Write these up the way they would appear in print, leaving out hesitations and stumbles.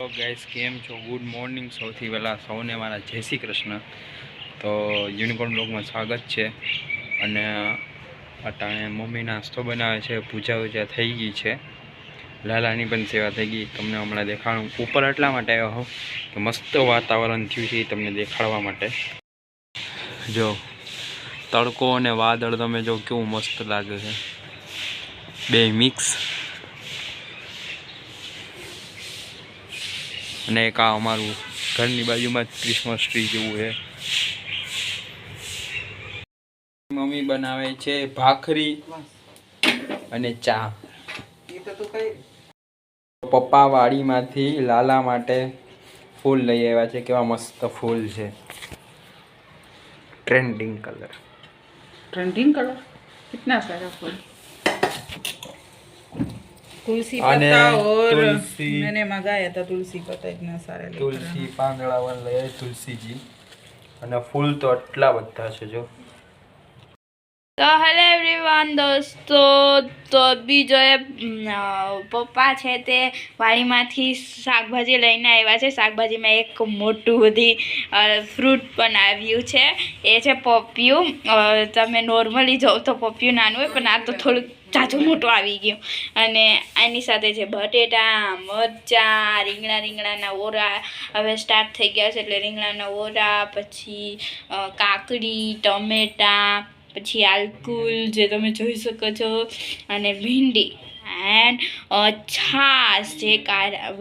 તો ગાઈસ કેમ છો? Good morning. સૌથી પહેલાં સૌને મારા જય શ્રી કૃષ્ણ. તો યુનિકોર્ન બ્લોગમાં સ્વાગત છે. અને અટાણે મમ્મી નાસ્તો બનાવે છે, પૂજા થઈ ગઈ છે, લાલાની પણ સેવા થઈ ગઈ. તમને હમણાં દેખાડું. ઉપર એટલા માટે આવ્યો હોઉં કે મસ્ત વાતાવરણ થયું છે તમને દેખાડવા માટે. જો તડકો અને વાદળ તમે જો કેવું મસ્ત લાગે છે, બે મિક્સ. અને એક આ અમારું ઘરની બાજુમાં જ ક્રિસમસ ટ્રી જેવું છે. મમ્મી બનાવે છે ભાખરી અને ચા. પપ્પા વાડીમાંથી લાલા માટે ફૂલ લઈ આવ્યા છે. કેવા મસ્ત ફૂલ છે, ट्रेंडिंग कलर कितना सारा फूल, तुलसी पत्ता और मैंने मंगाया था तुलसी पत्ता इतना सारा तुलसी પાંદડા વાળા લઈ તુલસીજી. અને ફૂલ તો આટલા બધા છે જો. તો હેલો એવરીવન દોસ્તો, તો બી જો પપ્પા છે તે વાડીમાંથી શાકભાજી લઈને આવ્યા છે. શાકભાજીમાં એક મોટું બધી ફ્રૂટ પણ આવ્યું છે, એ છે પપિયું. તમે નોર્મલી જાઓ તો પપિયું નાનું હોય, પણ આ તો થોડુંક જાજુ મોટું આવી ગયું. અને આની સાથે છે બટેટા, મરચાં, રીંગણાના ઓરા હવે સ્ટાર્ટ થઈ ગયા છે, એટલે રીંગણાના ઓરા, પછી કાકડી, ટમેટા, પછી આલકુલ જે તમે જોઈ શકો છો, અને ભીંડી એન્ડ છાશ. જે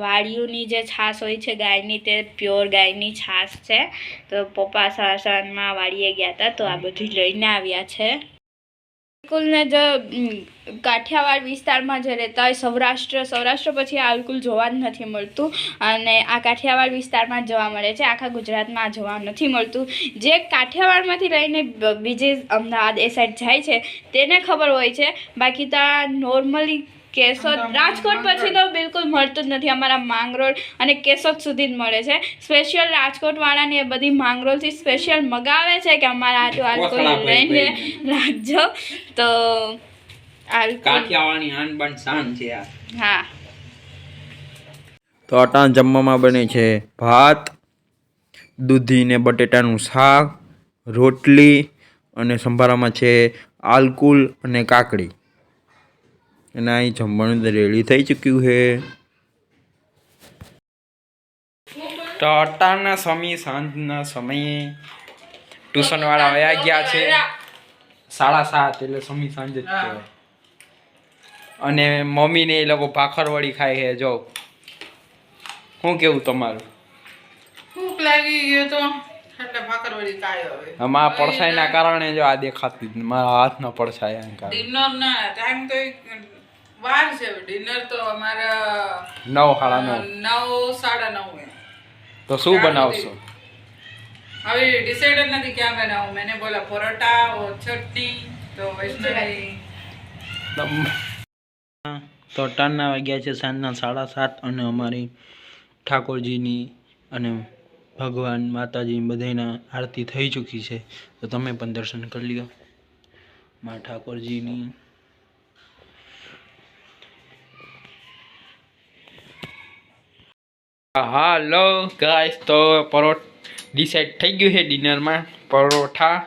વાડીઓની જે છાશ હોય છે ગાયની, તે પ્યોર ગાયની છાશ છે. તો પપ્પા સાસણમાં વાડીએ ગયા હતા તો આ બધું લઈને આવ્યા છે. આલકુલને જો કાઠિયાવાડ વિસ્તારમાં જે રહેતા હોય, સૌરાષ્ટ્ર પછી આલકુલ જોવા જ નથી મળતું. અને આ કાઠિયાવાડ વિસ્તારમાં જોવા મળે છે, આખા ગુજરાતમાં જોવા નથી મળતું. જે કાઠિયાવાડમાંથી લઈને બીજે અમદાવાદ એ સાઈડ જાય છે તેને ખબર હોય છે, બાકી તો નોર્મલી કેશોદ, રાજકોટ પછી તો બિલકુલ મળતું જ નથી. અમારા માંગરોળ અને કેશોદ સુધી જ મળે છે. સ્પેશિયલ રાજકોટવાળાને એ બધી માંગરોળથી સ્પેશિયલ મગાવે છે કે અમારા આલકુલ લઈને રાખજો. તો કાઠિયાવાડની આન બાન શાન છે આ. હા, તો અટાણ જમવામાં બને છે ભાત, દૂધી ને બટેટાનું શાક, રોટલી, અને સંભારામાં છે આલકુલ અને કાકડી. અને અહીં જમવાનું રેડી થઈ ચૂક્યું છે. તો અટાણના સમયે, સાંજના સમયે ટ્યુશનવાળા વયા ગયા છે 7:30, એટલે સમી સાંજ જ કહેવાય. અને મમ્મીને એ લોકો ભાખરવડી ખાય છે. જો શું કેવું તમારું? ભૂખ લાગી ગયો તો એટલે ભાખરવડી ખાય. હવે અમારા પડછાઈના કારણે જો આ દેખાતી મારા હાથના પડછાયા કારણે. ડિનર ના ટાઈમ તો વાર છે. ડિનર તો અમારા 9, સાડા 9. 9, 9:30 તો શું બનાવશો? હવે ડિસાઈડ નથી ક્યાં બનાવું. मैंने बोला परोठा और चटनी. तो वैष्णवी તો ટાણના વાગ્યા છે સાંજના 7:30, અને અમારી ઠાકોરજીની અને ભગવાન માતાજી બધાના આરતી થઈ ચૂકી છે. તો તમે પણ દર્શન કરી લ્યો મા ઠાકોરજીની. હાલો ગાઈસ, તો ડિસાઈડ થઈ ગયું છે ડિનરમાં પરોઠા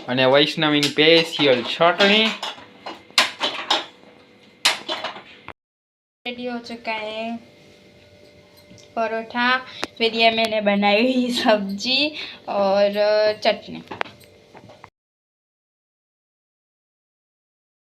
અને વૈષ્ણવીની સ્પેશિયલ ચટણી. रेडी हो चुका है परोठा, फिर ये मैंने बनाई हुई सब्जी और चटनी.